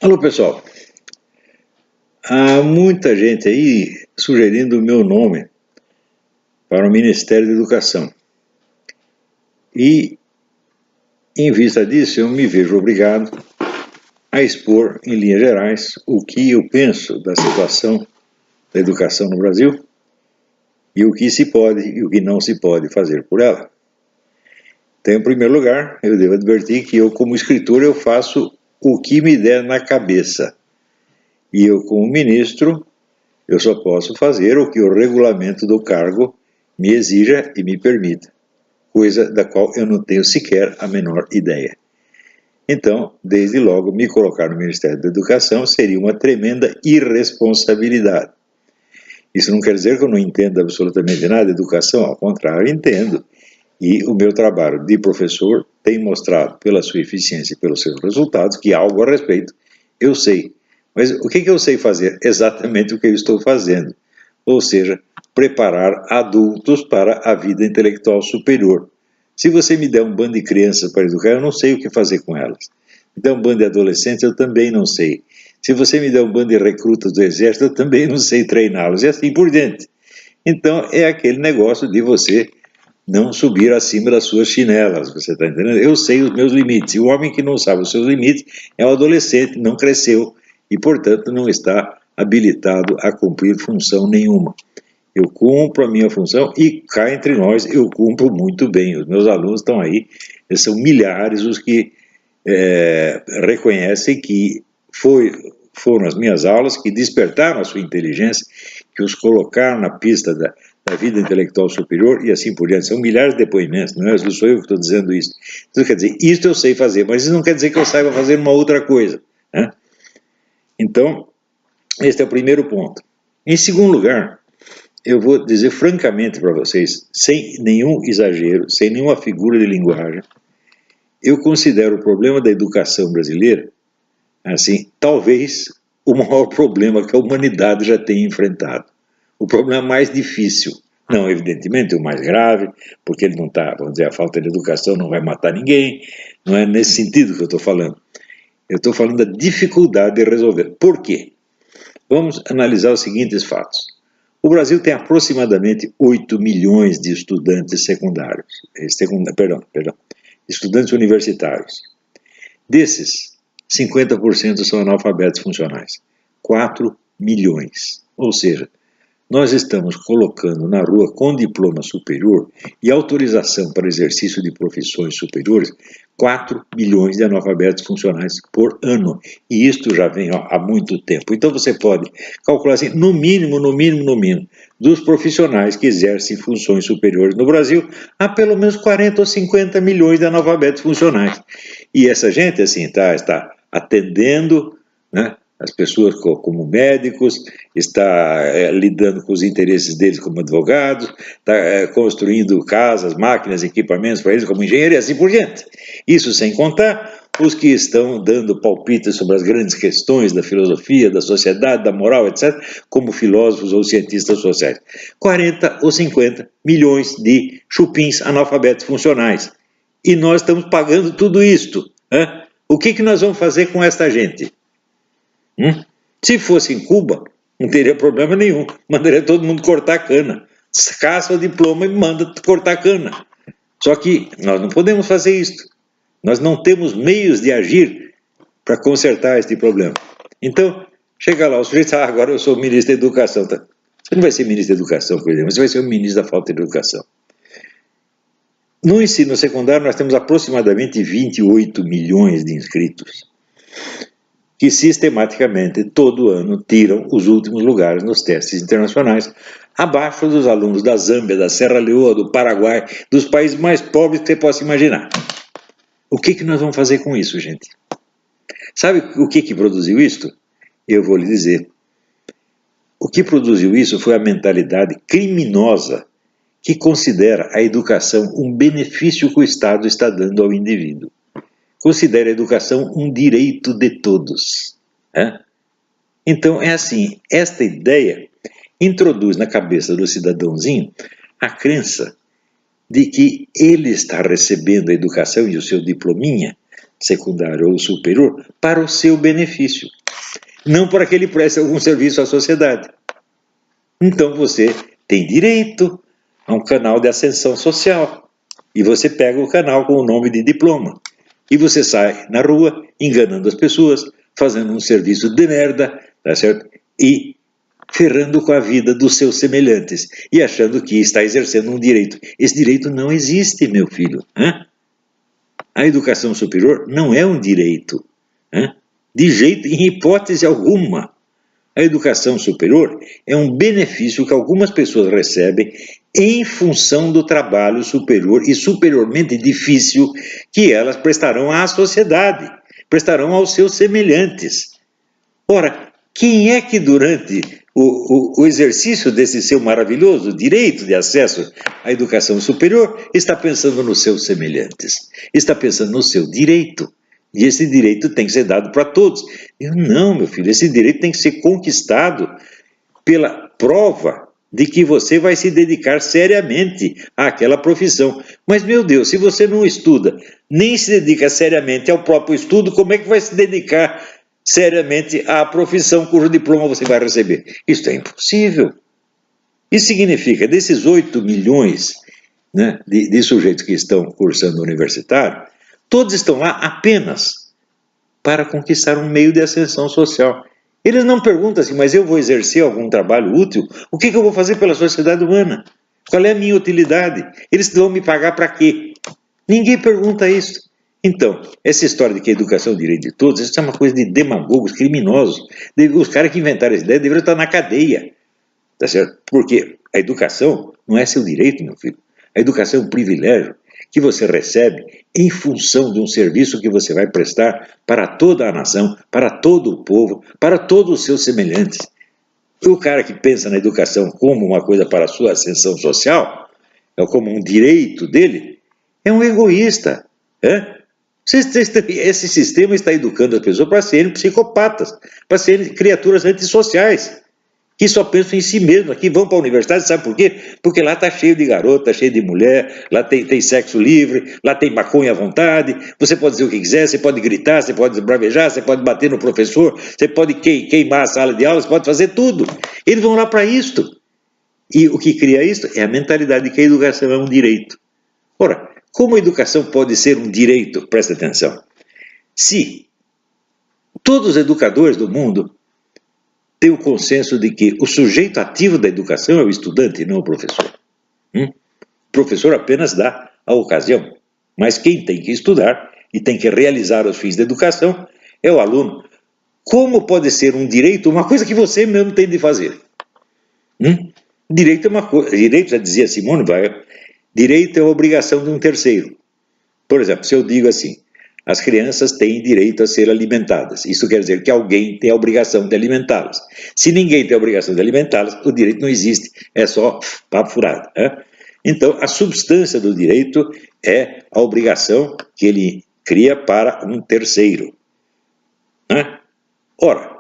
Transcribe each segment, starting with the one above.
Alô, pessoal. Há muita gente aí sugerindo o meu nome para o Ministério da Educação. E, em vista disso, eu me vejo obrigado a expor, em linhas gerais, o que eu penso da situação da educação no Brasil e o que se pode e o que não se pode fazer por ela. Então, em primeiro lugar, eu devo advertir que eu, como escritor, eu faço o que me der na cabeça. E eu, como ministro, eu só posso fazer o que o regulamento do cargo me exija e me permita, coisa da qual eu não tenho sequer a menor ideia. Então, desde logo, me colocar no Ministério da Educação seria uma tremenda irresponsabilidade. Isso não quer dizer que eu não entenda absolutamente nada de educação, ao contrário, entendo. E o meu trabalho de professor tem mostrado, pela sua eficiência e pelos seus resultados, que algo a respeito eu sei. Mas o que eu sei fazer? Exatamente o que eu estou fazendo. Ou seja, preparar adultos para a vida intelectual superior. Se você me der um bando de crianças para educar, eu não sei o que fazer com elas. Me der um bando de adolescentes, eu também não sei. Se você me der um bando de recrutas do exército, eu também não sei treiná-los, e assim por diante. Então, é aquele negócio de você não subir acima das suas chinelas, você está entendendo? Eu sei os meus limites, e o homem que não sabe os seus limites é um adolescente, não cresceu, e, portanto, não está habilitado a cumprir função nenhuma. Eu cumpro a minha função e, cá entre nós, eu cumpro muito bem. Os meus alunos estão aí, são milhares os que reconhecem que foram as minhas aulas que despertaram a sua inteligência, que os colocaram na pista da vida intelectual superior e assim por diante. São milhares de depoimentos, não sou eu que estou dizendo isso. Então, quer dizer, isso eu sei fazer, mas isso não quer dizer que eu saiba fazer uma outra coisa, né? Então, este é o primeiro ponto. Em segundo lugar, eu vou dizer francamente para vocês, sem nenhum exagero, sem nenhuma figura de linguagem, eu considero o problema da educação brasileira, assim, talvez o maior problema que a humanidade já tenha enfrentado. O problema mais difícil, não evidentemente o mais grave, porque ele não está, vamos dizer, a falta de educação não vai matar ninguém, não é nesse sentido que eu estou falando. Eu estou falando da dificuldade de resolver. Por quê? Vamos analisar os seguintes fatos. O Brasil tem aproximadamente 8 milhões de estudantes secundários, estudantes universitários. Desses, 50% são analfabetos funcionais. 4 milhões. Ou seja, nós estamos colocando na rua com diploma superior e autorização para exercício de profissões superiores 4 milhões de analfabetos funcionais por ano. E isto já vem há muito tempo. Então você pode calcular assim, no mínimo, dos profissionais que exercem funções superiores no Brasil, há pelo menos 40 ou 50 milhões de analfabetos funcionais. E essa gente assim está atendendo, né, as pessoas como médicos, está lidando com os interesses deles como advogados, está construindo casas, máquinas, equipamentos para eles como engenheiro e assim por diante. Isso sem contar os que estão dando palpites sobre as grandes questões da filosofia, da sociedade, da moral, etc., como filósofos ou cientistas sociais. 40 ou 50 milhões de chupins analfabetos funcionais. E nós estamos pagando tudo isto. Hein? O que nós vamos fazer com esta gente? Se fosse em Cuba, não teria problema nenhum. Mandaria todo mundo cortar cana. Caça o diploma e manda cortar cana. Só que nós não podemos fazer isso. Nós não temos meios de agir para consertar este problema. Então, chega lá, o sujeito agora eu sou ministro da Educação. Tá? Você não vai ser ministro da Educação, por exemplo, você vai ser o ministro da falta de educação. No ensino secundário, nós temos aproximadamente 28 milhões de inscritos que sistematicamente, todo ano, tiram os últimos lugares nos testes internacionais, abaixo dos alunos da Zâmbia, da Serra Leoa, do Paraguai, dos países mais pobres que você possa imaginar. O que nós vamos fazer com isso, gente? Sabe o que produziu isto? Eu vou lhe dizer. O que produziu isso foi a mentalidade criminosa que considera a educação um benefício que o Estado está dando ao indivíduo. Considera a educação um direito de todos. Né? Então, é assim, esta ideia introduz na cabeça do cidadãozinho a crença de que ele está recebendo a educação e o seu diplominha secundário ou superior para o seu benefício, não para que ele preste algum serviço à sociedade. Então você tem direito a um canal de ascensão social e você pega o canal com o nome de diploma e você sai na rua enganando as pessoas, fazendo um serviço de merda, tá certo? E ferrando com a vida dos seus semelhantes e achando que está exercendo um direito. Esse direito não existe, meu filho. A educação superior não é um direito, de jeito, em hipótese alguma. A educação superior é um benefício que algumas pessoas recebem em função do trabalho superior e superiormente difícil que elas prestarão à sociedade, prestarão aos seus semelhantes. Ora, quem é que durante o exercício desse seu maravilhoso direito de acesso à educação superior está pensando nos seus semelhantes, está pensando no seu direito? E esse direito tem que ser dado para todos. Não, meu filho, esse direito tem que ser conquistado pela prova de que você vai se dedicar seriamente àquela profissão. Mas, meu Deus, se você não estuda, nem se dedica seriamente ao próprio estudo, como é que vai se dedicar seriamente à profissão cujo diploma você vai receber? Isso é impossível. Isso significa, desses 8 milhões de sujeitos que estão cursando universitário, todos estão lá apenas para conquistar um meio de ascensão social. Eles não perguntam assim, mas eu vou exercer algum trabalho útil? O que eu vou fazer pela sociedade humana? Qual é a minha utilidade? Eles vão me pagar para quê? Ninguém pergunta isso. Então, essa história de que a educação é o direito de todos, isso é uma coisa de demagogos, criminosos. Os caras que inventaram essa ideia deveriam estar na cadeia. Tá certo? Porque a educação não é seu direito, meu filho. A educação é um privilégio que você recebe em função de um serviço que você vai prestar para toda a nação, para todo o povo, para todos os seus semelhantes. O cara que pensa na educação como uma coisa para a sua ascensão social, como um direito dele, é um egoísta. Esse sistema está educando as pessoas para serem psicopatas, para serem criaturas antissociais, que só pensam em si mesmos, que vão para a universidade, sabe por quê? Porque lá está cheio de garota, cheio de mulher, lá tem sexo livre, lá tem maconha à vontade, você pode dizer o que quiser, você pode gritar, você pode bravejar, você pode bater no professor, você pode queimar a sala de aula, você pode fazer tudo. Eles vão lá para isto. E o que cria isto é a mentalidade de que a educação é um direito. Ora, como a educação pode ser um direito? Presta atenção. Se todos os educadores do mundo tem o consenso de que o sujeito ativo da educação é o estudante e não o professor. O professor apenas dá a ocasião, mas quem tem que estudar e tem que realizar os fins da educação é o aluno. Como pode ser um direito uma coisa que você mesmo tem de fazer? Direito é uma coisa, direito, já dizia Simone Weil, direito é a obrigação de um terceiro. Por exemplo, se eu digo assim, as crianças têm direito a ser alimentadas. Isso quer dizer que alguém tem a obrigação de alimentá-las. Se ninguém tem a obrigação de alimentá-las, o direito não existe. É só papo furado. Então, a substância do direito é a obrigação que ele cria para um terceiro. Ora,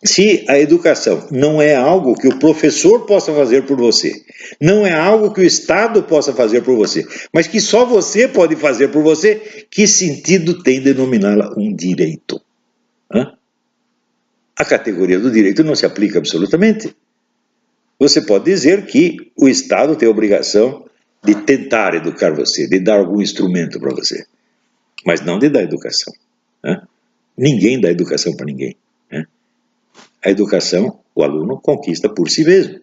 se a educação não é algo que o professor possa fazer por você, não é algo que o Estado possa fazer por você, mas que só você pode fazer por você, que sentido tem denominá-la um direito? A categoria do direito não se aplica absolutamente. Você pode dizer que o Estado tem a obrigação de tentar educar você, de dar algum instrumento para você, mas não de dar educação. Ninguém dá educação para ninguém. A educação, o aluno conquista por si mesmo.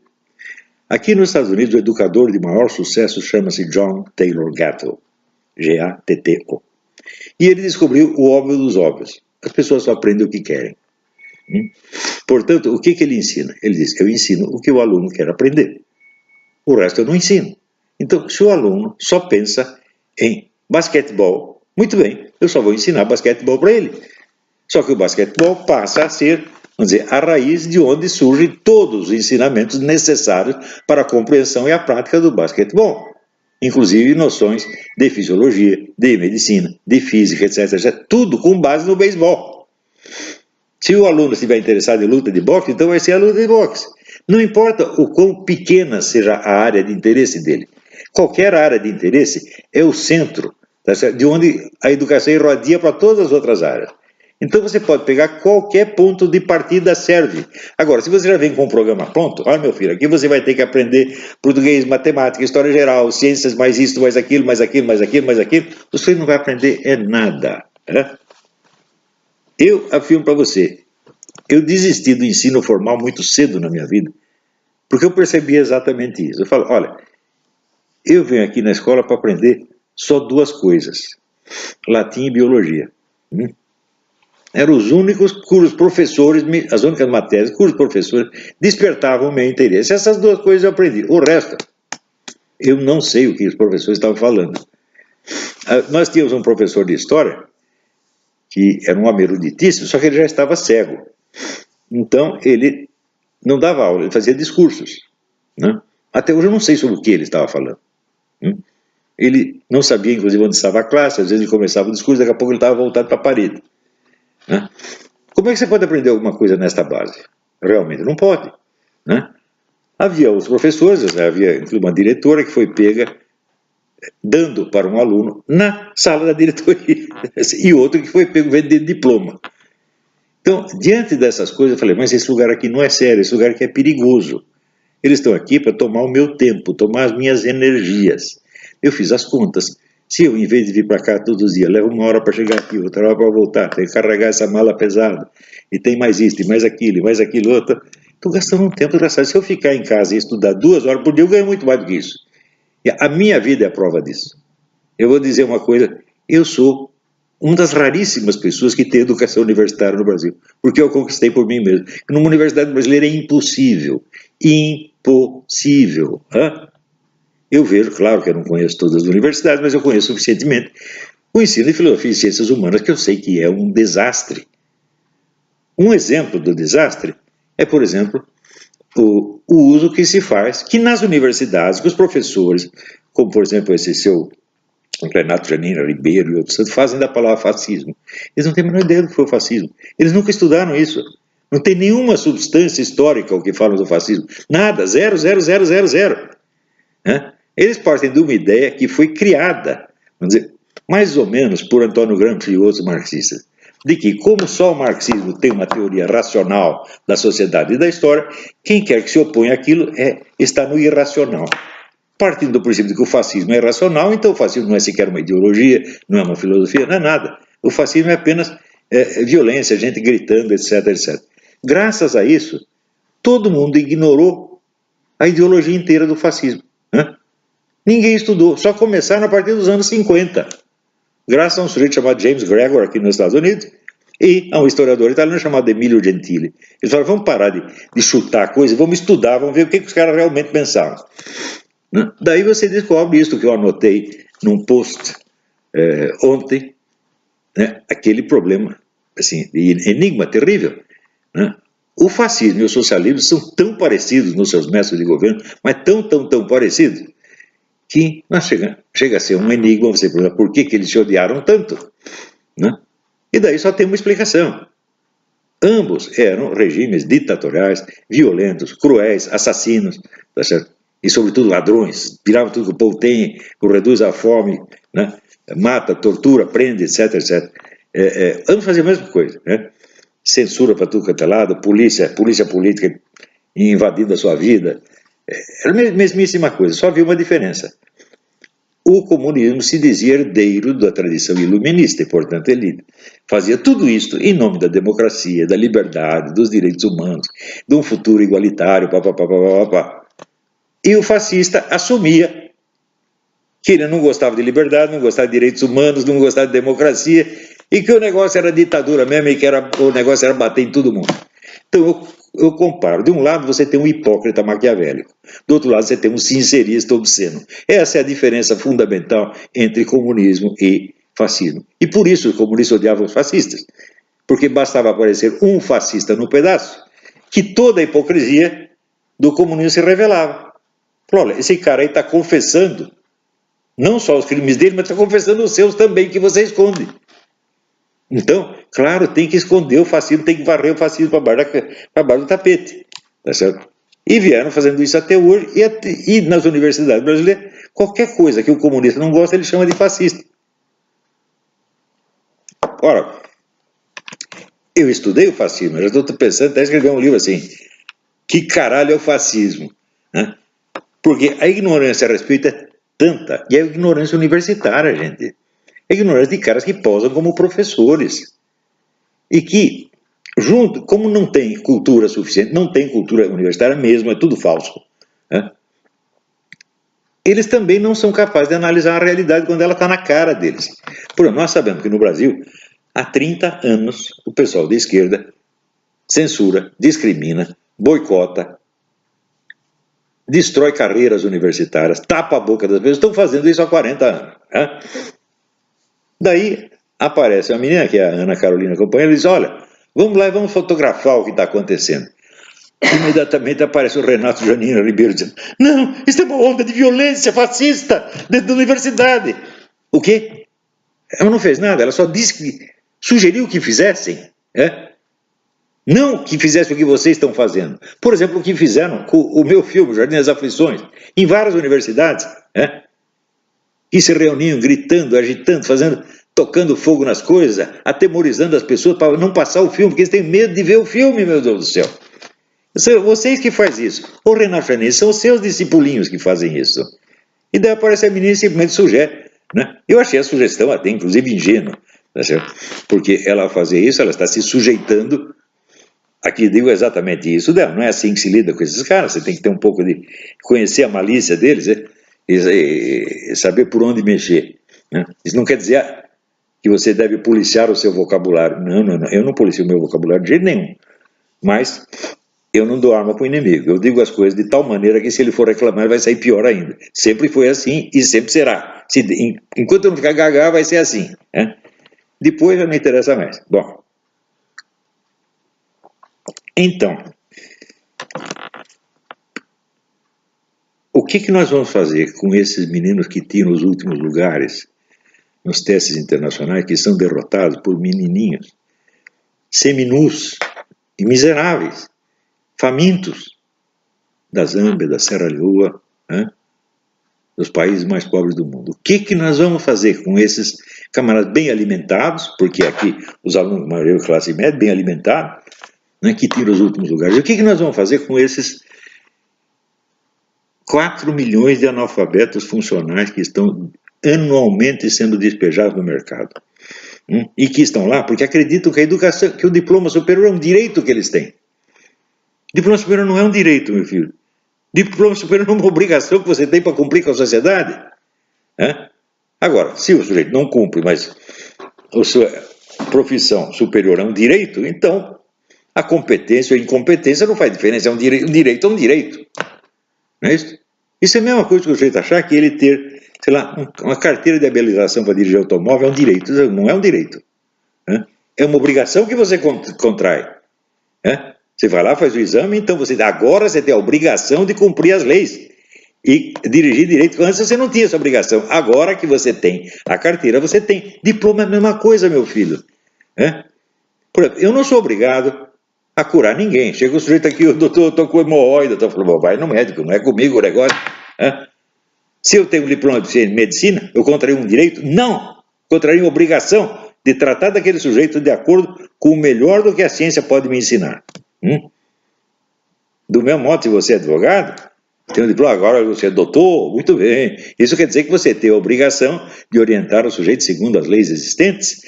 Aqui nos Estados Unidos, o educador de maior sucesso chama-se John Taylor Gatto, G-A-T-T-O. E ele descobriu o óbvio dos óbvios. As pessoas só aprendem o que querem. Portanto, o que ele ensina? Ele diz, eu ensino o que o aluno quer aprender. O resto eu não ensino. Então, se o aluno só pensa em basquetebol, muito bem, eu só vou ensinar basquetebol para ele. Só que o basquetebol passa a ser, vamos dizer, a raiz de onde surgem todos os ensinamentos necessários para a compreensão e a prática do basquetebol. Inclusive noções de fisiologia, de medicina, de física, etc. Tudo com base no beisebol. Se o aluno estiver interessado em luta de boxe, então vai ser a luta de boxe. Não importa o quão pequena seja a área de interesse dele. Qualquer área de interesse é o centro tá certo? De onde a educação irradia para todas as outras áreas. Então você pode pegar qualquer ponto de partida, serve. Agora, se você já vem com um programa pronto, olha meu filho, aqui você vai ter que aprender português, matemática, história geral, ciências, mais isso, mais aquilo, mais aquilo, mais aquilo, mais aquilo, você não vai aprender nada. Né? Eu afirmo para você, eu desisti do ensino formal muito cedo na minha vida, porque eu percebi exatamente isso. Eu falo, olha, eu venho aqui na escola para aprender só duas coisas, latim e biologia. Eram os únicos cujos professores, as únicas matérias cujos professores despertavam o meu interesse. Essas duas coisas eu aprendi. O resto, eu não sei o que os professores estavam falando. Nós tínhamos um professor de história, que era um homem eruditíssimo, só que ele já estava cego. Então, ele não dava aula, ele fazia discursos. Né? Até hoje eu não sei sobre o que ele estava falando. Ele não sabia, inclusive, onde estava a classe, às vezes ele começava o discurso, daqui a pouco ele estava voltado para a parede. Né? Como é que você pode aprender alguma coisa nesta base? Realmente não pode. Né? Havia os professores, havia uma diretora que foi pega dando para um aluno na sala da diretoria, e outro que foi pego vendendo diploma. Então, diante dessas coisas, eu falei, mas esse lugar aqui não é sério, esse lugar aqui é perigoso. Eles estão aqui para tomar o meu tempo, tomar as minhas energias. Eu fiz as contas. Se eu, em vez de vir para cá todos os dias, levo uma hora para chegar aqui, outra hora para voltar, tenho que carregar essa mala pesada, e tem mais isso, e mais aquilo, outro, estou gastando um tempo engraçado. Se eu ficar em casa e estudar 2 horas por dia, eu ganho muito mais do que isso. E a minha vida é a prova disso. Eu vou dizer uma coisa, eu sou uma das raríssimas pessoas que tem educação universitária no Brasil, porque eu conquistei por mim mesmo. Numa universidade brasileira é impossível. Impossível. Eu vejo, claro que eu não conheço todas as universidades, mas eu conheço suficientemente o ensino de filosofia e ciências humanas, que eu sei que é um desastre. Um exemplo do desastre é, por exemplo, o uso que se faz, que nas universidades, que os professores, como por exemplo esse seu Renato Janina Ribeiro e outros, fazem da palavra fascismo. Eles não têm a menor ideia do que foi o fascismo. Eles nunca estudaram isso. Não tem nenhuma substância histórica o que falam do fascismo. Nada, zero, zero, zero, zero, zero. Eles partem de uma ideia que foi criada, vamos dizer, mais ou menos por Antônio Gramsci e outros marxistas, de que, como só o marxismo tem uma teoria racional da sociedade e da história, quem quer que se oponha àquilo está no irracional. Partindo do princípio de que o fascismo é racional, então o fascismo não é sequer uma ideologia, não é uma filosofia, não é nada. O fascismo é apenas violência, gente gritando, etc, etc. Graças a isso, todo mundo ignorou a ideologia inteira do fascismo. Ninguém estudou, só começaram a partir dos anos 50, graças a um sujeito chamado James Gregor aqui nos Estados Unidos e a um historiador italiano chamado Emilio Gentili. Eles falaram, vamos parar de chutar coisas, vamos estudar, vamos ver o que os caras realmente pensavam. Daí você descobre isso que eu anotei num post ontem, aquele problema, assim, de enigma terrível. O fascismo e o socialismo são tão parecidos nos seus métodos de governo, mas tão parecidos, que chega a ser um enigma você perguntar por que eles se odiaram tanto. E daí só tem uma explicação. Ambos eram regimes ditatoriais, violentos, cruéis, assassinos, tá certo? E sobretudo ladrões, tiravam tudo que o povo tem, reduz a fome, mata, tortura, prende, etc, etc. Ambos faziam a mesma coisa, censura para tudo quanto é lado, polícia política invadindo a sua vida, era a mesmíssima coisa, só havia uma diferença. O comunismo se dizia herdeiro da tradição iluminista e, portanto, ele fazia tudo isso em nome da democracia, da liberdade, dos direitos humanos, de um futuro igualitário, papapá. E o fascista assumia que ele não gostava de liberdade, não gostava de direitos humanos, não gostava de democracia, e que o negócio era ditadura mesmo, e que o negócio era bater em todo mundo. Então eu comparo, de um lado você tem um hipócrita maquiavélico, do outro lado você tem um sincerista obsceno. Essa é a diferença fundamental entre comunismo e fascismo. E por isso os comunistas odiavam os fascistas, porque bastava aparecer um fascista no pedaço, que toda a hipocrisia do comunismo se revelava. Olha, esse cara aí está confessando, não só os crimes dele, mas está confessando os seus também, que você esconde. Então, claro, tem que esconder o fascismo, tem que varrer o fascismo para baixo do tapete, tá certo? E vieram fazendo isso até hoje, e nas universidades brasileiras, qualquer coisa que o comunista não gosta, ele chama de fascista. Ora, eu estudei o fascismo, eu já estou pensando até escrever um livro assim, que caralho é o fascismo? Né? Porque a ignorância a respeito é tanta, e é a ignorância universitária, gente. É a ignorância de caras que posam como professores. E que, junto, como não tem cultura suficiente, não tem cultura universitária mesmo, é tudo falso, né? Eles também não são capazes de analisar a realidade quando ela está na cara deles. Por exemplo, nós sabemos que no Brasil, há 30 anos, o pessoal de esquerda censura, discrimina, boicota, destrói carreiras universitárias, tapa a boca das pessoas, estão fazendo isso há 40 anos. Né? Daí aparece a menina, que é a Ana Carolina Companheiro, e diz, olha, vamos lá e vamos fotografar o que está acontecendo. Imediatamente aparece o Renato Janina Ribeiro dizendo, não, isso é uma onda de violência fascista dentro da universidade. O quê? Ela não fez nada, ela só disse que sugeriu que fizessem, não que fizessem o que vocês estão fazendo. Por exemplo, o que fizeram com o meu filme, Jardim das Aflições, em várias universidades, que se reuniam gritando, agitando, tocando fogo nas coisas, atemorizando as pessoas para não passar o filme, porque eles têm medo de ver o filme, meu Deus do céu. Vocês que fazem isso. Ô Renato Janine, são os seus discipulinhos que fazem isso. E daí aparece a menina e simplesmente sugere. Né? Eu achei a sugestão até, inclusive, ingênua. Tá certo? Porque ela fazer isso, ela está se sujeitando. Aqui digo exatamente isso dela. Não é assim que se lida com esses caras. Você tem que ter um pouco de conhecer a malícia deles e saber por onde mexer. Né? Isso não quer dizer que você deve policiar o seu vocabulário. Não, não, não. Eu não policio o meu vocabulário de jeito nenhum. Mas eu não dou arma para o inimigo. Eu digo as coisas de tal maneira que se ele for reclamar, vai sair pior ainda. Sempre foi assim e sempre será. Enquanto eu não ficar gaga, vai ser assim. Né? Depois já não interessa mais. Bom. Então, o que nós vamos fazer com esses meninos que tiram os últimos lugares nos testes internacionais, que são derrotados por menininhos seminus e miseráveis, famintos, da Zâmbia, da Serra Leoa, dos países mais pobres do mundo? O que nós vamos fazer com esses camaradas bem alimentados, porque aqui os alunos, a maioria da classe média, bem alimentados, que tiram os últimos lugares? O que nós vamos fazer com esses 4 milhões de analfabetos funcionais que estão anualmente sendo despejados no mercado? E que estão lá porque acreditam que a educação, que o diploma superior é um direito que eles têm. Diploma superior não é um direito, meu filho. Diploma superior é uma obrigação que você tem para cumprir com a sociedade. Agora, se o sujeito não cumpre, mas a sua profissão superior é um direito, então a competência ou a incompetência não faz diferença. É um direito é um direito. Não é isso? Isso é a mesma coisa que o sujeito achar que ele ter, sei lá, uma carteira de habilitação para dirigir automóvel é um direito. Não é um direito. É uma obrigação que você contrai. Você vai lá, faz o exame, então agora você tem a obrigação de cumprir as leis e dirigir direito. Antes você não tinha essa obrigação. Agora que você tem a carteira, você tem. Diploma é a mesma coisa, meu filho. Por exemplo, eu não sou obrigado a curar ninguém. Chega o sujeito aqui, o doutor, eu estou com hemorroida, eu falo, vai no médico, não é comigo o negócio. Se eu tenho um diploma de medicina, eu contraria um direito? Não! Contraria uma obrigação de tratar daquele sujeito de acordo com o melhor do que a ciência pode me ensinar. Do mesmo modo, se você é advogado, tem um diploma, agora você é doutor, muito bem. Isso quer dizer que você tem a obrigação de orientar o sujeito segundo as leis existentes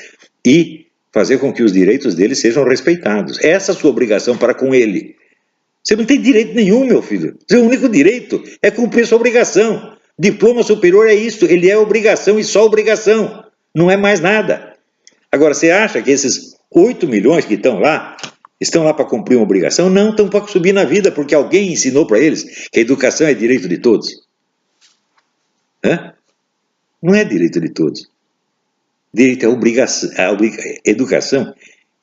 e fazer com que os direitos dele sejam respeitados. Essa é a sua obrigação para com ele. Você não tem direito nenhum, meu filho. Seu único direito é cumprir sua obrigação. Diploma superior é isso, ele é obrigação e só obrigação. Não é mais nada. Agora, você acha que esses 8 milhões que estão lá para cumprir uma obrigação? Não, estão para subir na vida, porque alguém ensinou para eles que a educação é direito de todos. Não é direito de todos. Direito é obrigação. Educação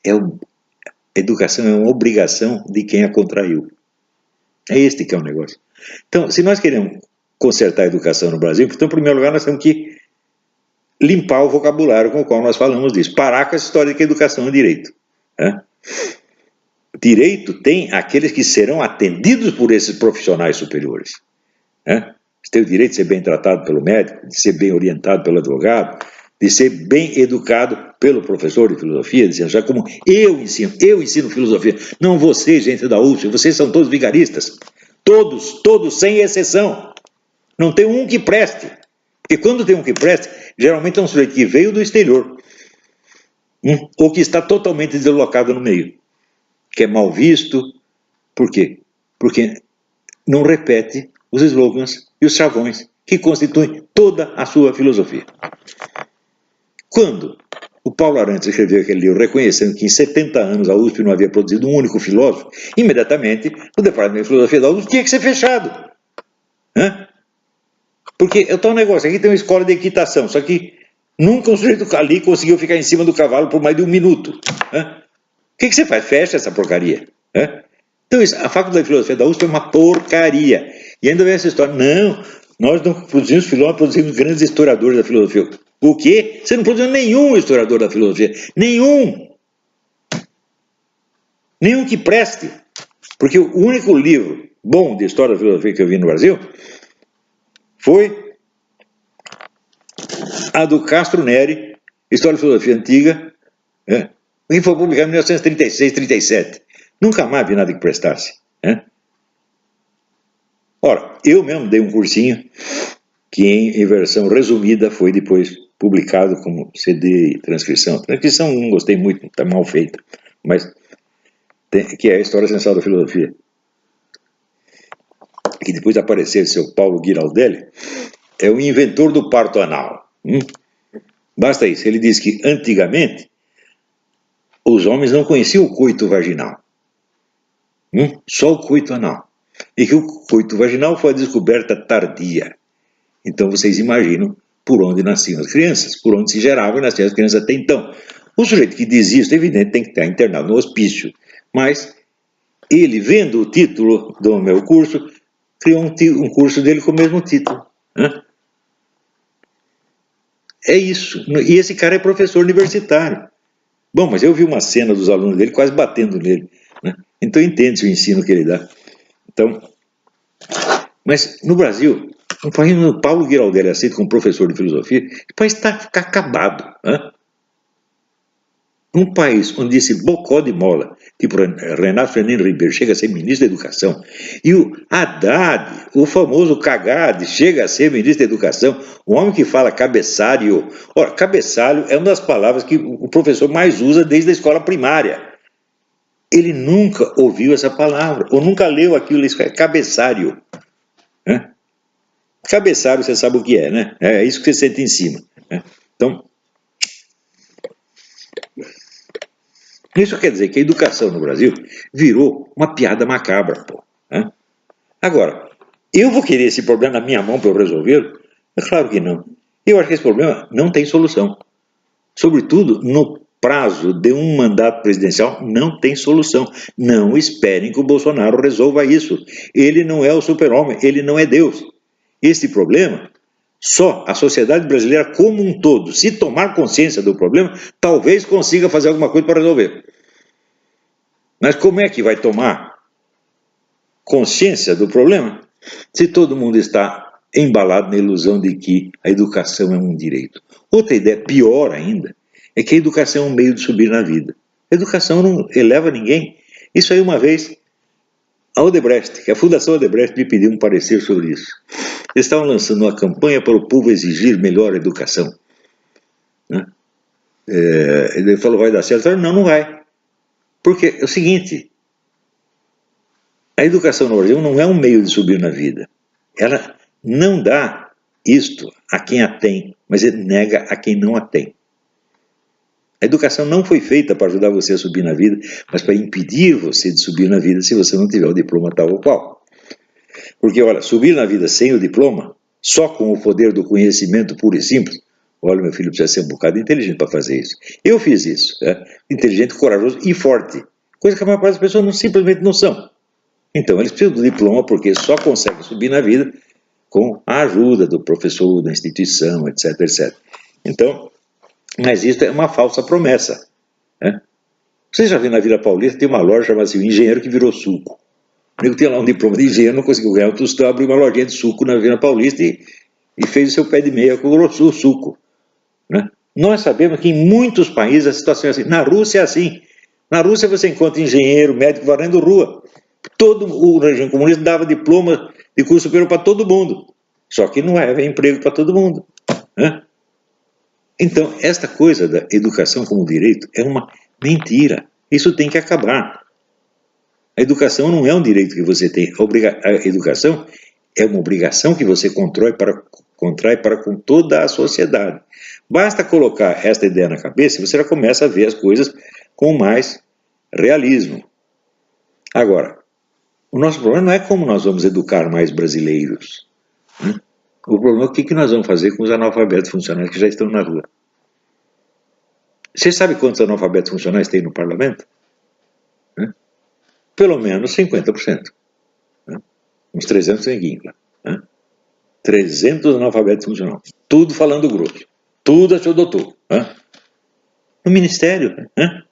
é uma obrigação de quem a contraiu. É este que é o negócio. Então, se nós queremos consertar a educação no Brasil, então, em primeiro lugar, nós temos que limpar o vocabulário com o qual nós falamos disso. Parar com essa história de que a educação é direito. Direito tem aqueles que serão atendidos por esses profissionais superiores. Você tem o direito de ser bem tratado pelo médico, de ser bem orientado pelo advogado, de ser bem educado pelo professor de filosofia, dizendo, já como eu ensino filosofia. Não vocês, gente da USP, vocês são todos vigaristas. Todos, sem exceção. Não tem um que preste. Porque quando tem um que preste, geralmente é um sujeito que veio do exterior, ou que está totalmente deslocado no meio, que é mal visto. Por quê? Porque não repete os slogans e os chavões que constituem toda a sua filosofia. Quando o Paulo Arantes escreveu aquele livro reconhecendo que em 70 anos a USP não havia produzido um único filósofo, imediatamente o departamento de filosofia da USP tinha que ser fechado. Porque é o tal negócio, aqui tem uma escola de equitação, só que nunca um sujeito ali conseguiu ficar em cima do cavalo por mais de um minuto. O que você faz? Fecha essa porcaria. Então, a faculdade de filosofia da USP é uma porcaria. E ainda vem essa história, não, nós não produzimos filósofos, produzimos grandes historiadores da filosofia. O quê? Você não produziu nenhum historiador da filosofia. Nenhum que preste. Porque o único livro bom de história da filosofia que eu vi no Brasil foi a do Castro Neri, História da Filosofia Antiga, que foi publicado em 1936, 37. Nunca mais vi nada que prestasse. Ora, eu mesmo dei um cursinho que em versão resumida foi depois publicado como CD e transcrição. Transcrição não gostei muito, está mal feita, mas que é a História Essencial da Filosofia. Que depois apareceu seu Paulo Giraldelli, é o inventor do parto anal. Basta isso, ele diz que antigamente os homens não conheciam o coito vaginal, só o coito anal, e que o coito vaginal foi a descoberta tardia. Então vocês imaginam por onde nasciam as crianças, por onde se geravam e nasciam as crianças até então. O sujeito que diz isso, é evidente, tem que estar internado no hospício, mas ele, vendo o título do meu curso, criou um curso dele com o mesmo título. É isso. E esse cara é professor universitário. Bom, mas eu vi uma cena dos alunos dele quase batendo nele. Então entende-se o ensino que ele dá. Então, mas no Brasil, um país onde o Paulo Giraldelli é aceito como professor de filosofia, o país está acabado. Um país onde esse bocó de mola, tipo Renato Fernando Ribeiro, chega a ser ministro da Educação, e o Haddad, o famoso Cagade, chega a ser ministro da Educação, o homem que fala cabeçalho. Ora, cabeçalho é uma das palavras que o professor mais usa desde a escola primária. Ele nunca ouviu essa palavra, ou nunca leu aquilo, cabeçalho. Cabeçalho, você sabe o que é, né? É isso que você sente em cima. Então, isso quer dizer que a educação no Brasil virou uma piada macabra, pô. Agora, eu vou querer esse problema na minha mão para eu resolvê-lo? É claro que não. Eu acho que esse problema não tem solução. Sobretudo, no prazo de um mandato presidencial, não tem solução. Não esperem que o Bolsonaro resolva isso. Ele não é o super-homem, ele não é Deus. Esse problema, só a sociedade brasileira como um todo, se tomar consciência do problema, talvez consiga fazer alguma coisa para resolver. Mas como é que vai tomar consciência do problema se todo mundo está embalado na ilusão de que a educação é um direito? Outra ideia, pior ainda, é que a educação é um meio de subir na vida. A educação não eleva ninguém. Isso aí uma vez, a Odebrecht, que a Fundação Odebrecht me pediu um parecer sobre isso. Eles estavam lançando uma campanha para o povo exigir melhor educação. Ele falou, vai dar certo? Eu falei, não vai. Porque é o seguinte, a educação no Brasil não é um meio de subir na vida. Ela não dá isto a quem a tem, mas nega a quem não a tem. A educação não foi feita para ajudar você a subir na vida, mas para impedir você de subir na vida se você não tiver o diploma tal ou qual. Porque, olha, subir na vida sem o diploma, só com o poder do conhecimento puro e simples, olha, meu filho precisa ser um bocado inteligente para fazer isso. Eu fiz isso, inteligente, corajoso e forte, coisa que a maior parte das pessoas simplesmente não são. Então, eles precisam do diploma porque só conseguem subir na vida com a ajuda do professor, da instituição, etc, etc. Então, mas isso é uma falsa promessa. Você já viu na Vila Paulista, tem uma loja chamada assim, o Engenheiro que virou suco. O nego tinha lá um diploma de engenheiro, não conseguiu ganhar o tostão, abriu uma lojinha de suco na Vila Paulista e fez o seu pé de meia com o suco. Nós sabemos que em muitos países a situação é assim. Na Rússia é assim. Na Rússia você encontra engenheiro, médico varrendo rua. Todo o regime comunista dava diploma de curso superior para todo mundo. Só que não é emprego para todo mundo. Né? Então, esta coisa da educação como direito é uma mentira. Isso tem que acabar. A educação não é um direito que você tem. A educação é uma obrigação que você contrai para com toda a sociedade. Basta colocar esta ideia na cabeça e você já começa a ver as coisas com mais realismo. Agora, o nosso problema não é como nós vamos educar mais brasileiros. Né? O problema é o que nós vamos fazer com os analfabetos funcionais que já estão na rua. Você sabe quantos analfabetos funcionais tem no parlamento? Né? Pelo menos 50%. Né? Uns 300 neguinhos lá. Né? 300 analfabetos funcionais. Tudo falando grosso. Tudo a seu doutor. Né? No Ministério. Né?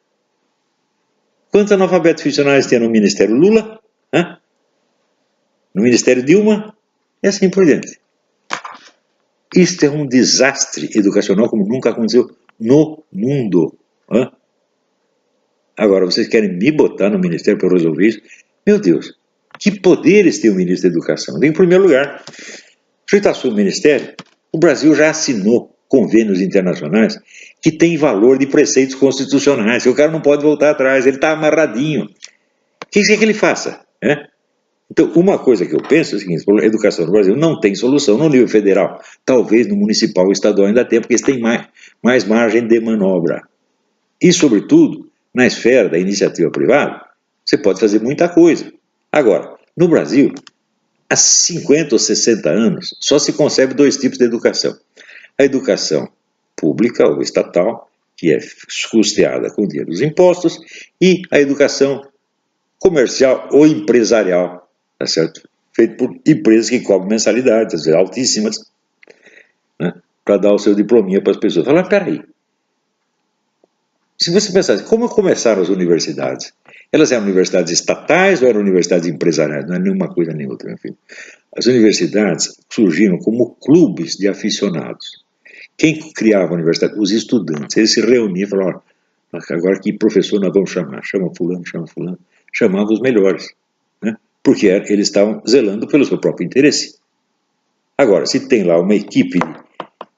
Quantos analfabetos funcionais tem no Ministério Lula? Né? No Ministério Dilma? E assim por diante. Isto é um desastre educacional como nunca aconteceu no mundo. Né? Agora, vocês querem me botar no Ministério para resolver isso? Meu Deus, que poderes tem o Ministro da Educação? Em primeiro lugar, se está sob o Ministério, o Brasil já assinou convênios internacionais que têm valor de preceitos constitucionais, que o cara não pode voltar atrás, ele está amarradinho. O que você quer que ele faça? Né? Então, uma coisa que eu penso é o seguinte: a educação no Brasil não tem solução no nível federal. Talvez no municipal ou estadual ainda tenha, porque eles têm mais margem de manobra. E, sobretudo, na esfera da iniciativa privada, você pode fazer muita coisa. Agora, no Brasil, há 50 ou 60 anos, só se concebe dois tipos de educação. A educação pública ou estatal, que é custeada com o dinheiro dos impostos, e a educação comercial ou empresarial, tá certo? Feito por empresas que cobram mensalidades, às vezes altíssimas, né? Para dar o seu diplominha para as pessoas. Falar, peraí, se você pensar, como começaram as universidades? Elas eram universidades estatais ou eram universidades empresariais? Não é nenhuma coisa nem outra, meu filho. As universidades surgiram como clubes de aficionados. Quem criava a universidade? Os estudantes. Eles se reuniam e falavam, agora que professor nós vamos chamar? Chama fulano, chama fulano. Chamavam os melhores, né? Porque eles estavam zelando pelo seu próprio interesse. Agora, se tem lá uma equipe de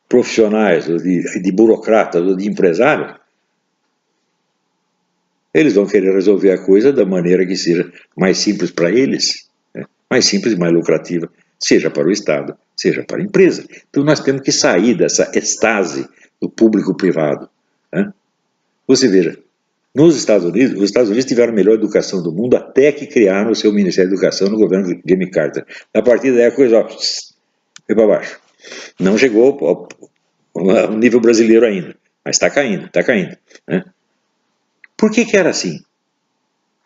profissionais, ou de burocratas, ou de empresários, eles vão querer resolver a coisa da maneira que seja mais simples para eles, né? Mais simples e mais lucrativa, seja para o Estado, seja para a empresa. Então nós temos que sair dessa estase do público-privado. Né? Você veja, nos Estados Unidos, os Estados Unidos tiveram a melhor educação do mundo até que criaram o seu Ministério da Educação no governo de Jimmy Carter. A partir daí a coisa foi para baixo. Não chegou ao nível brasileiro ainda, mas está caindo, está caindo. Né? Por que era assim?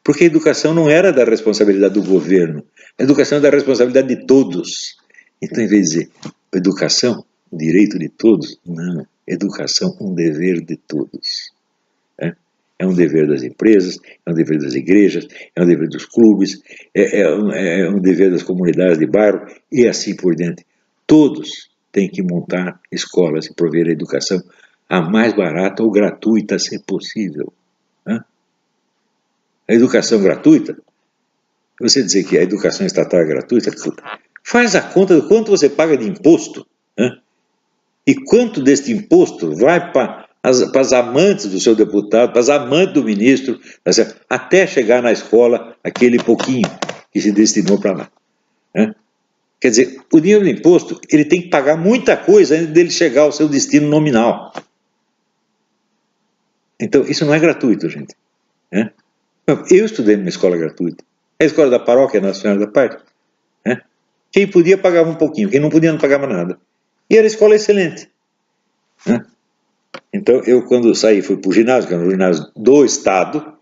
Porque a educação não era da responsabilidade do governo, a educação é da responsabilidade de todos. Então, em vez de dizer educação, direito de todos, não, educação, um dever de todos. É um dever das empresas, é um dever das igrejas, é um dever dos clubes, é um dever das comunidades de bairro e assim por diante. Todos têm que montar escolas e prover a educação a mais barata ou gratuita, se possível. A educação gratuita, você dizer que a educação estatal é gratuita, faz a conta do quanto você paga de imposto, né? E quanto deste imposto vai para as amantes do seu deputado, para as amantes do ministro, até chegar na escola aquele pouquinho que se destinou para lá. Né? Quer dizer, o dinheiro do imposto, ele tem que pagar muita coisa antes dele chegar ao seu destino nominal. Então, isso não é gratuito, gente. Né? Eu estudei numa escola gratuita. A escola da paróquia Nossa Senhora da Paz. Né? Quem podia pagava um pouquinho, quem não podia não pagava nada. E era escola excelente. Né? Então, eu quando saí, fui para o ginásio, que era um ginásio do Estado,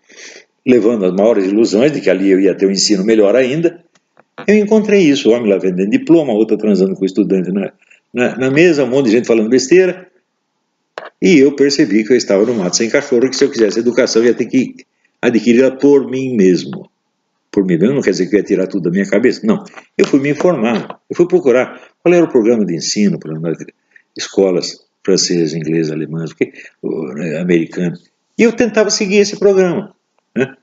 levando as maiores ilusões de que ali eu ia ter um ensino melhor ainda, eu encontrei isso, o homem lá vendendo diploma, outra transando com o estudante na mesa, um monte de gente falando besteira, e eu percebi que eu estava no mato sem cachorro, que se eu quisesse educação, eu ia ter que adquiri-la por mim mesmo. Por mim mesmo não quer dizer que eu ia tirar tudo da minha cabeça, não. Eu fui me informar, eu fui procurar qual era o programa de ensino, escolas francês, inglês, alemão, americano. E eu tentava seguir esse programa, né?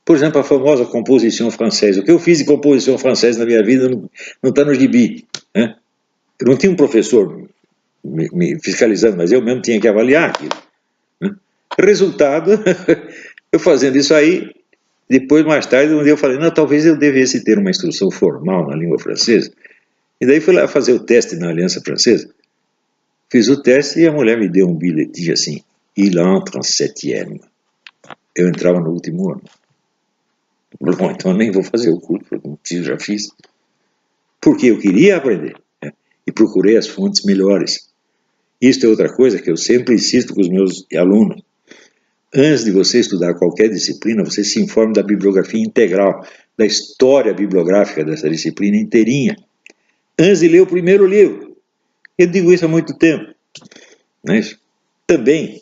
Por exemplo, a famosa composição francesa. O que eu fiz de composição francesa na minha vida não está no gibi, né? Eu não tinha um professor me fiscalizando, mas eu mesmo tinha que avaliar aquilo, né? Resultado, eu fazendo isso aí, depois, mais tarde, um dia eu falei, não, talvez eu devesse ter uma instrução formal na língua francesa. E daí fui lá fazer o teste na Aliança Francesa. Fiz o teste e a mulher me deu um bilhetinho assim, il entre en septième. Eu entrava no último ano. Bom, então eu nem vou fazer o curso, porque já fiz. Porque eu queria aprender, né? E procurei as fontes melhores. Isto é outra coisa que eu sempre insisto com os meus alunos. Antes de você estudar qualquer disciplina, você se informe da bibliografia integral, da história bibliográfica dessa disciplina inteirinha. Antes de ler o primeiro livro. Eu digo isso há muito tempo. Não é isso? Também,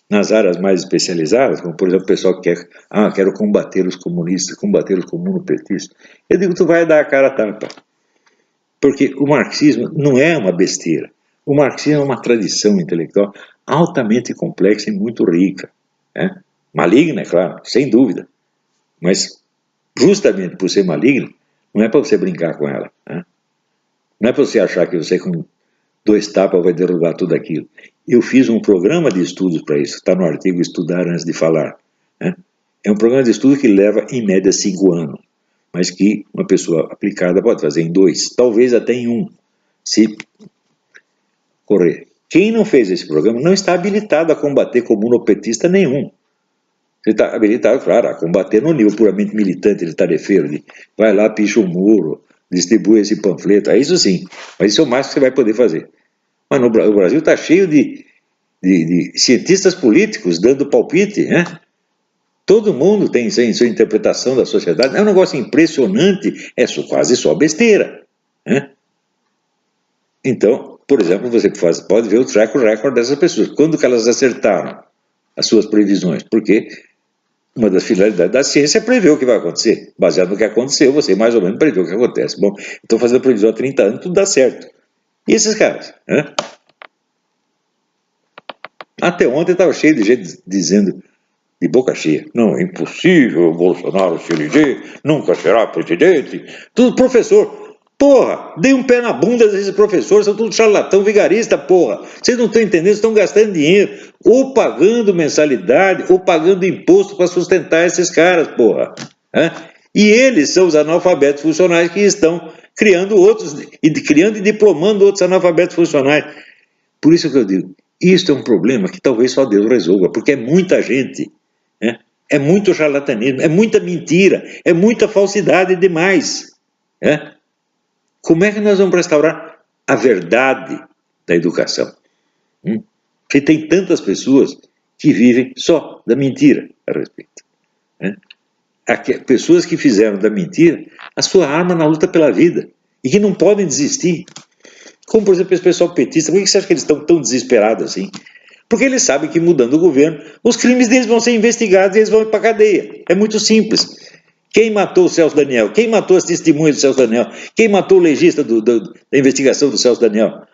nas áreas mais especializadas, como por exemplo o pessoal que quer, quero combater os comunistas, combater os comunopetistas. Eu digo, tu vai dar a cara a tapa. Porque o marxismo não é uma besteira. O marxismo é uma tradição intelectual altamente complexa e muito rica, né? Maligna, é claro, sem dúvida. Mas, justamente por ser maligna, não é para você brincar com ela, né? Não é para você achar que você com 2 tapas vai derrubar tudo aquilo. Eu fiz um programa de estudos para isso, está no artigo Estudar Antes de Falar, né? É um programa de estudo que leva, em média, 5 anos, mas que uma pessoa aplicada pode fazer em 2, talvez até em 1, se correr. Quem não fez esse programa não está habilitado a combater comunopetista nenhum. Ele está habilitado, claro, a combater no nível puramente militante, de tarefeiro, de vai lá, picha um muro, distribui esse panfleto, isso sim, mas isso é o máximo que você vai poder fazer. Mas o Brasil está cheio de cientistas políticos dando palpite, né? Todo mundo tem sua interpretação da sociedade, é um negócio impressionante, é quase só besteira, né? Então, por exemplo, você pode ver o track record dessas pessoas, quando que elas acertaram as suas previsões, porque uma das finalidades da ciência é prever o que vai acontecer. Baseado no que aconteceu, você mais ou menos prevê o que acontece. Bom, estou fazendo previsão há 30 anos, tudo dá certo. E esses caras, né? Até ontem estava cheio de gente dizendo, de boca cheia, não, é impossível o Bolsonaro se eleger, nunca será presidente. Tudo professor. Porra, dei um pé na bunda desses professores, são tudo charlatão, vigarista, porra. Vocês não estão entendendo, estão gastando dinheiro, ou pagando mensalidade, ou pagando imposto para sustentar esses caras, porra. E eles são os analfabetos funcionais que estão criando outros, criando e diplomando outros analfabetos funcionais. Por isso que eu digo, isto é um problema que talvez só Deus resolva, porque é muita gente, né? É muito charlatanismo, é muita mentira, é muita falsidade demais, né? Como é que nós vamos restaurar a verdade da educação? Porque tem tantas pessoas que vivem só da mentira a respeito, né? Pessoas que fizeram da mentira a sua arma na luta pela vida e que não podem desistir. Como, por exemplo, esse pessoal petista, por que você acha que eles estão tão desesperados assim? Porque eles sabem que mudando o governo, os crimes deles vão ser investigados e eles vão para a cadeia. É muito simples. Quem matou o Celso Daniel? Quem matou as testemunhas do Celso Daniel? Quem matou o legista da investigação do Celso Daniel?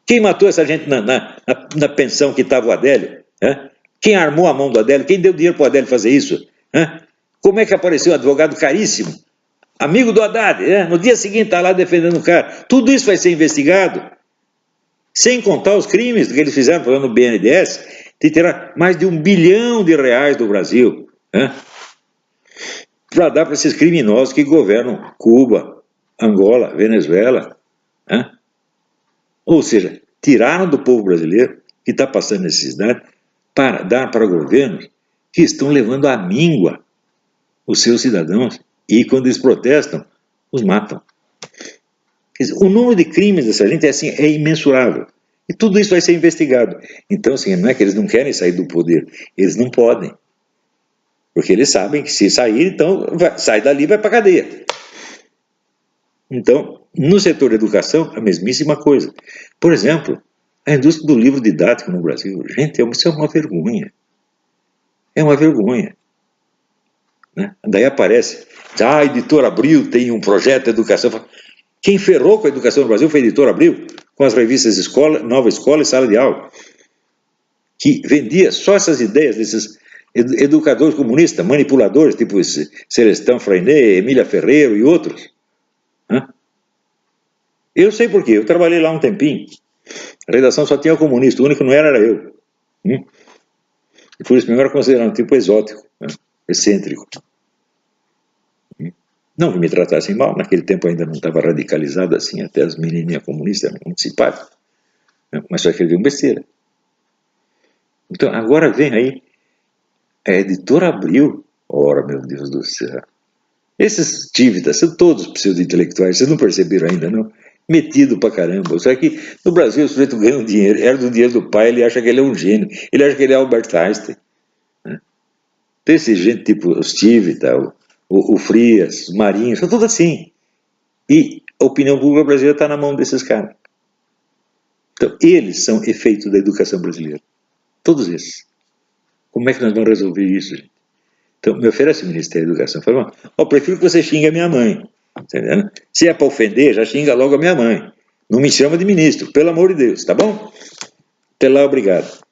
Quem matou essa gente na pensão que estava o Adélio? Quem armou a mão do Adélio? Quem deu dinheiro para o Adélio fazer isso? Como é que apareceu um advogado caríssimo? Amigo do Haddad, no dia seguinte está lá defendendo o cara. Tudo isso vai ser investigado. Sem contar os crimes que eles fizeram, falando no BNDES, de tirar mais de R$1 bilhão do Brasil, para dar para esses criminosos que governam Cuba, Angola, Venezuela. Ou seja, tiraram do povo brasileiro, que está passando necessidade, para dar para governos que estão levando à míngua os seus cidadãos e, quando eles protestam, os matam. Quer dizer, o número de crimes dessa gente é imensurável. E tudo isso vai ser investigado. Então, assim, não é que eles não querem sair do poder, eles não podem. Porque eles sabem que se sair, então sai dali e vai para a cadeia. Então, no setor da educação, a mesmíssima coisa. Por exemplo, a indústria do livro didático no Brasil. Gente, isso é uma vergonha. É uma vergonha. Daí aparece, a editora Abril tem um projeto de educação. Quem ferrou com a educação no Brasil foi a Editora Abril, com as revistas Escola, Nova Escola e Sala de Aula, que vendia só essas ideias desses educadores comunistas, manipuladores, tipo esse Celestão Freinet, Emília Ferreiro e outros. Eu sei por quê, eu trabalhei lá um tempinho. A redação só tinha comunista, o único que não era eu. E por isso mesmo era considerado um tipo exótico, excêntrico. Não que me tratassem mal, naquele tempo ainda não estava radicalizado assim, até as menininhas comunistas eram muito simpáticas, mas só escreviam besteira. Então, agora vem aí a Editora Abril, ora, meu Deus do céu, esses tívidas são todos pseudo-intelectuais, vocês não perceberam ainda, não? Metido pra caramba, só que no Brasil o sujeito ganha um dinheiro, herda o dinheiro do pai, ele acha que ele é um gênio, ele acha que ele é Albert Einstein. Tem esse gente tipo os Tivita, o Frias, os Marinhos, são todos assim. E a opinião pública brasileira está na mão desses caras. Então, eles são efeito da educação brasileira. Todos esses. Como é que nós vamos resolver isso, gente? Então, me oferece o Ministério da Educação. Fala, eu prefiro que você xingue a minha mãe. Entendeu? Se é para ofender, já xinga logo a minha mãe. Não me chama de ministro, pelo amor de Deus, tá bom? Até lá, obrigado.